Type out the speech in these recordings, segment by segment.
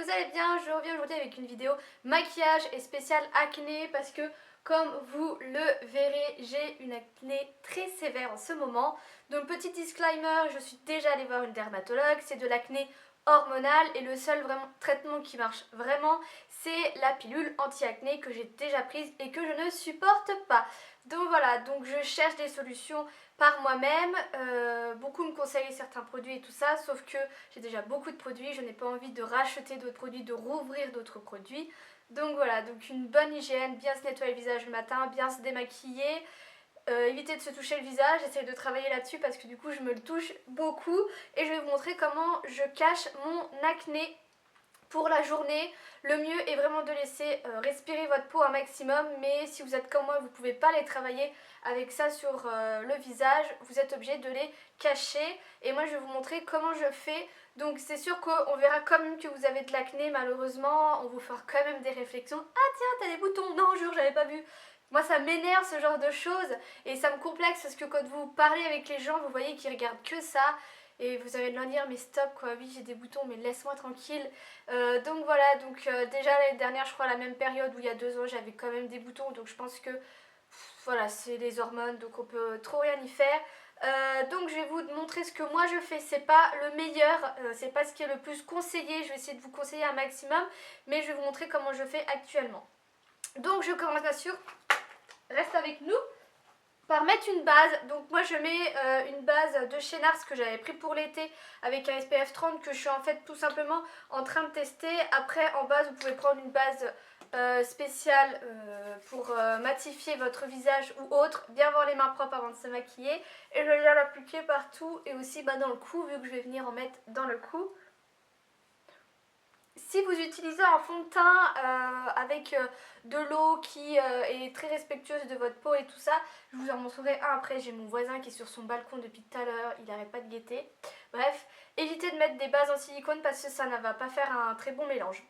vous allez bien. Je reviens aujourd'hui avec une vidéo maquillage et spécial acné parce que comme vous le verrez, j'ai une acné très sévère en ce moment. Donc petit disclaimer, je suis déjà allée voir une dermatologue, c'est de l'acné hormonale et le seul vraiment traitement qui marche vraiment, c'est la pilule anti-acné que j'ai déjà prise et que je ne supporte pas. Donc voilà, donc je cherche des solutions par moi-même. Beaucoup me conseillent certains produits et tout ça, sauf que j'ai déjà beaucoup de produits, je n'ai pas envie de racheter d'autres produits, de rouvrir d'autres produits. Donc voilà, donc une bonne hygiène, bien se nettoyer le visage le matin, bien se démaquiller, éviter de se toucher le visage, j'essaie de travailler là-dessus parce que du coup je me le touche beaucoup et je vais vous montrer comment je cache mon acné pour la journée. Le mieux est vraiment de laisser respirer votre peau un maximum, mais si vous êtes comme moi, vous ne pouvez pas les travailler avec ça sur le visage, vous êtes obligé de les cacher. Et moi je vais vous montrer comment je fais. Donc c'est sûr qu'on verra quand même que vous avez de l'acné, malheureusement, on vous fera quand même des réflexions. Ah tiens, t'as des boutons, non jure, j'avais pas vu. Moi ça m'énerve ce genre de choses et ça me complexe parce que quand vous parlez avec les gens, vous voyez qu'ils regardent que ça. Et vous avez de leur dire mais stop quoi, oui j'ai des boutons mais laisse-moi tranquille. Donc voilà, déjà l'année dernière je crois à la même période où il y a 2 ans j'avais quand même des boutons. Donc je pense que voilà c'est les hormones donc on peut trop rien y faire. Donc je vais vous montrer ce que moi je fais, c'est pas le meilleur, c'est pas ce qui est le plus conseillé, je vais essayer de vous conseiller un maximum. Mais je vais vous montrer comment je fais actuellement. Donc je commence bien sûr, reste avec nous, par mettre une base. Donc moi je mets une base de chez Nars que j'avais pris pour l'été avec un SPF 30 que je suis en fait tout simplement en train de tester. Après en base vous pouvez prendre une base spéciale pour matifier votre visage ou autre, bien avoir les mains propres avant de se maquiller. Et je vais bien l'appliquer partout et aussi dans le cou vu que je vais venir en mettre dans le cou. Si vous utilisez un fond de teint avec de l'eau qui est très respectueuse de votre peau et tout ça, je vous en montrerai un après. J'ai mon voisin qui est sur son balcon depuis tout à l'heure, il n'arrête pas de guetter. Bref, évitez de mettre des bases en silicone parce que ça ne va pas faire un très bon mélange.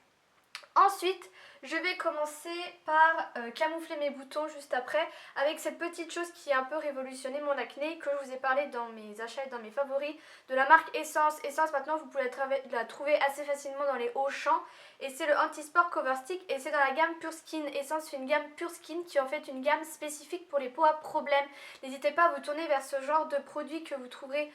Ensuite, je vais commencer par camoufler mes boutons juste après avec cette petite chose qui a un peu révolutionné mon acné, que je vous ai parlé dans mes achats et dans mes favoris, de la marque Essence. Essence maintenant vous pouvez la trouver assez facilement dans les Auchan et c'est le Anti-Sport Cover Stick et c'est dans la gamme Pure Skin. Essence c'est une gamme Pure Skin qui est en fait une gamme spécifique pour les peaux à problème. N'hésitez pas à vous tourner vers ce genre de produit que vous trouverez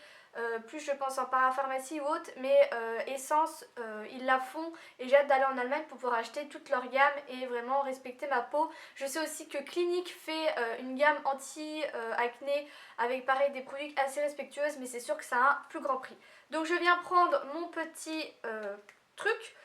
plus je pense en parapharmacie ou autre, mais Essence ils la font et j'ai hâte d'aller en Allemagne pour pouvoir acheter toute leur gamme et vraiment respecter ma peau. Je sais aussi que Clinique fait une gamme anti-acné avec pareil des produits assez respectueuses, mais c'est sûr que ça a un plus grand prix. Donc je viens prendre mon petit truc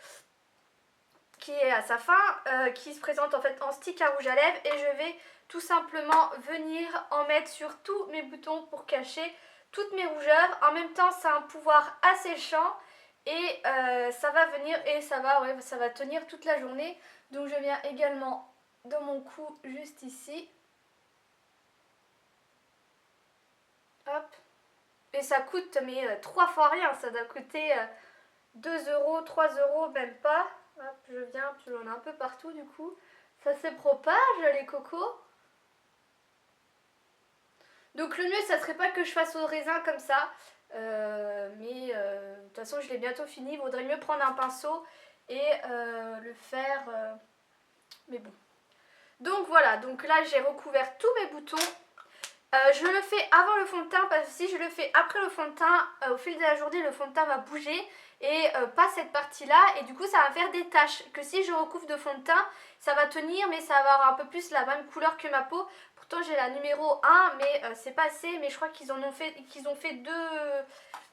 qui est à sa fin, qui se présente en fait en stick à rouge à lèvres et je vais tout simplement venir en mettre sur tous mes boutons pour cacher toutes mes rougeurs. En même temps ça a un pouvoir asséchant et ça va venir et ça va tenir toute la journée. Donc je viens également dans mon cou juste ici. Hop. Et ça coûte mais 3 fois rien, ça doit coûter 2 €, 3 € même pas. Hop, je viens, puis j'en ai un peu partout du coup. Ça se propage les cocos. Donc le mieux ça serait pas que je fasse au raisin comme ça. Mais de toute façon je l'ai bientôt fini. Il vaudrait mieux prendre un pinceau et le faire. Mais bon. Donc voilà, donc là j'ai recouvert tous mes boutons. Je le fais avant le fond de teint parce que si je le fais après le fond de teint, au fil de la journée le fond de teint va bouger et pas cette partie là et du coup ça va faire des taches que si je recouvre de fond de teint ça va tenir mais ça va avoir un peu plus la même couleur que ma peau. Pourtant j'ai la numéro 1 mais c'est pas assez, mais je crois qu'ils ont fait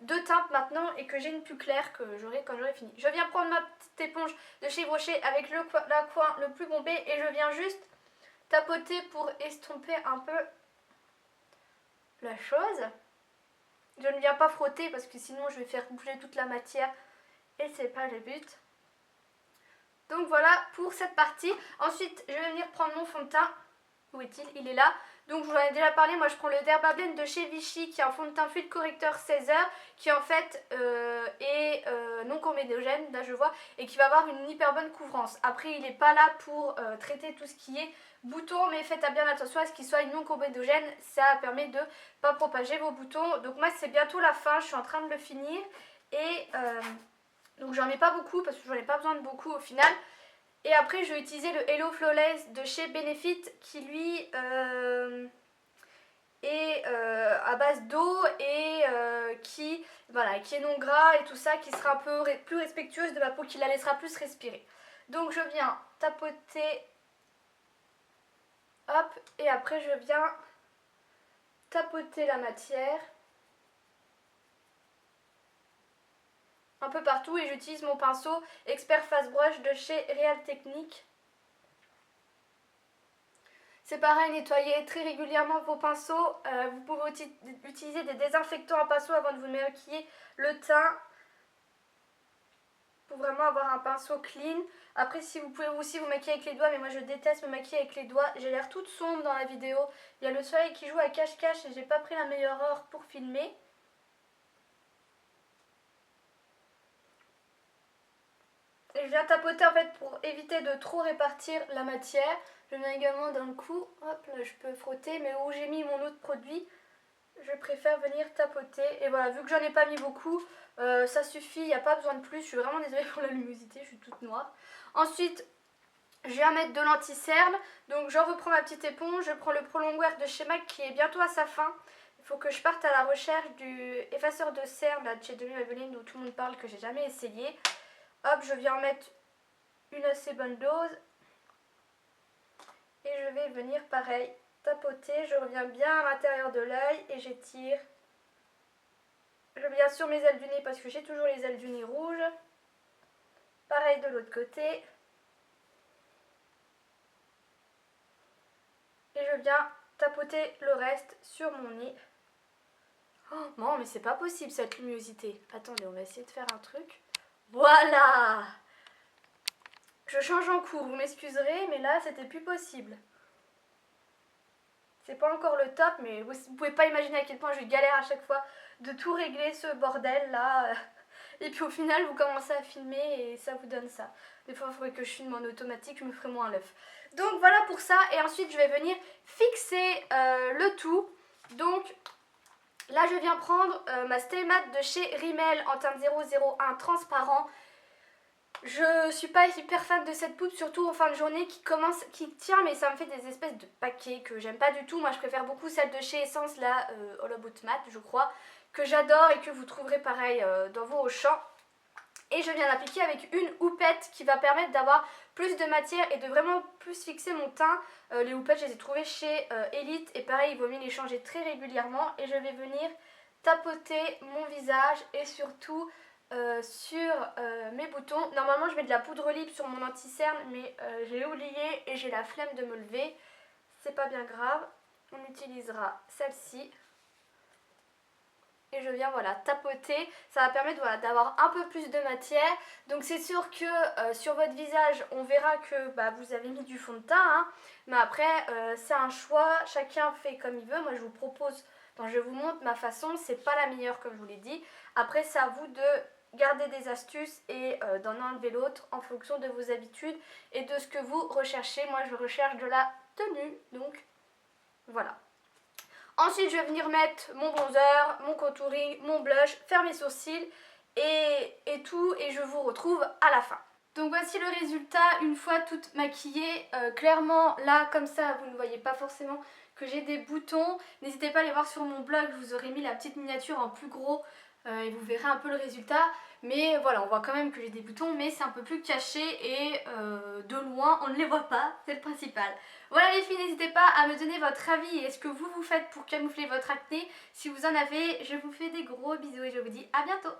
deux teintes maintenant et que j'ai une plus claire que j'aurai quand j'aurai fini. Je viens prendre ma petite éponge de chez Brochet avec le coin le plus bombé et je viens juste tapoter pour estomper un peu la chose. Je ne viens pas frotter parce que sinon je vais faire bouger toute la matière et c'est pas le but. Donc voilà pour cette partie. Ensuite je vais venir prendre mon fond de teint. Où est-il? Il est là. Donc je vous en ai déjà parlé, moi je prends le Dermablend de chez Vichy qui est un fond de teint fluide correcteur 16 heures qui en fait est non comédogène, là je vois, et qui va avoir une hyper bonne couvrance. Après il n'est pas là pour traiter tout ce qui est boutons, mais faites bien attention à ce qu'il soit non comédogène, ça permet de ne pas propager vos boutons. Donc moi c'est bientôt la fin, je suis en train de le finir et donc donc j'en mai pas beaucoup parce que j'en ai pas besoin de beaucoup au final. Et après je vais utiliser le Hello Flawless de chez Benefit qui lui est à base d'eau et qui est non gras et tout ça, qui sera un peu plus respectueuse de ma peau, qui la laissera plus respirer. Donc je viens tapoter, hop, et après je viens tapoter la matière un peu partout et j'utilise mon pinceau Expert Fast Brush de chez Real Technique. C'est pareil, nettoyez très régulièrement vos pinceaux. Vous pouvez utiliser des désinfectants à pinceau avant de vous maquiller le teint pour vraiment avoir un pinceau clean. Après, si vous pouvez aussi vous maquiller avec les doigts, mais moi je déteste me maquiller avec les doigts. J'ai l'air toute sombre dans la vidéo. Il y a le soleil qui joue à cache-cache et j'ai pas pris la meilleure heure pour filmer. Et je viens tapoter en fait pour éviter de trop répartir la matière. Je viens également d'un coup, hop là je peux frotter, mais où j'ai mis mon autre produit, je préfère venir tapoter. Et voilà, vu que j'en ai pas mis beaucoup, ça suffit, il n'y a pas besoin de plus. Je suis vraiment désolée pour la luminosité, je suis toute noire. Ensuite, je viens mettre de l'anti-cerne. Donc j'en reprends ma petite éponge, je prends le Prolongwear de chez MAC qui est bientôt à sa fin. Il faut que je parte à la recherche du effaceur de cerne là, de chez Demi Maybelline dont tout le monde parle, que j'ai jamais essayé. Hop, je viens en mettre une assez bonne dose. Et je vais venir pareil tapoter. Je reviens bien à l'intérieur de l'œil et j'étire. Je viens sur mes ailes du nez parce que j'ai toujours les ailes du nez rouges. Pareil de l'autre côté. Et je viens tapoter le reste sur mon nez. Oh non, mais c'est pas possible cette luminosité. Attendez, on va essayer de faire un truc. Voilà! Je change en cours, vous m'excuserez, mais là c'était plus possible. C'est pas encore le top, mais vous pouvez pas imaginer à quel point je galère à chaque fois de tout régler ce bordel là. Et puis au final vous commencez à filmer et ça vous donne ça. Des fois il faudrait que je filme en automatique, je me ferai moins l'œuf. Donc voilà pour ça, et ensuite je vais venir fixer le tout. Donc là je viens prendre ma Stay Matte de chez Rimmel en teinte 001 transparent. Je suis pas hyper fan de cette poudre, surtout en fin de journée qui tient, mais ça me fait des espèces de paquets que j'aime pas du tout. Moi je préfère beaucoup celle de chez Essence, la All About Matte je crois, que j'adore et que vous trouverez pareil dans vos Auchan. Et je viens l'appliquer avec une houppette qui va permettre d'avoir plus de matière et de vraiment plus fixer mon teint. Les houpettes je les ai trouvées chez Elite et pareil il vaut mieux les changer très régulièrement. Et je vais venir tapoter mon visage et surtout sur mes boutons. Normalement je mets de la poudre libre sur mon anti-cerne, mais j'ai oublié et j'ai la flemme de me lever. C'est pas bien grave, on utilisera celle-ci. Et je viens voilà tapoter, ça va permettre voilà, d'avoir un peu plus de matière. Donc c'est sûr que sur votre visage on verra que vous avez mis du fond de teint, hein. Mais après c'est un choix, chacun fait comme il veut. Moi je vous propose, quand je vous montre ma façon, c'est pas la meilleure comme je vous l'ai dit. Après c'est à vous de garder des astuces et d'en enlever l'autre en fonction de vos habitudes et de ce que vous recherchez. Moi je recherche de la tenue, donc voilà. Ensuite je vais venir mettre mon bronzer, mon contouring, mon blush, faire mes sourcils et tout, et je vous retrouve à la fin. Donc voici le résultat une fois toute maquillée. Clairement là comme ça vous ne voyez pas forcément que j'ai des boutons. N'hésitez pas à aller voir sur mon blog, je vous aurai mis la petite miniature en plus gros et vous verrez un peu le résultat. Mais voilà, on voit quand même que j'ai des boutons, mais c'est un peu plus caché et de loin on ne les voit pas, c'est le principal. Voilà les filles, n'hésitez pas à me donner votre avis et ce que vous faites pour camoufler votre acné. Si vous en avez, je vous fais des gros bisous et je vous dis à bientôt.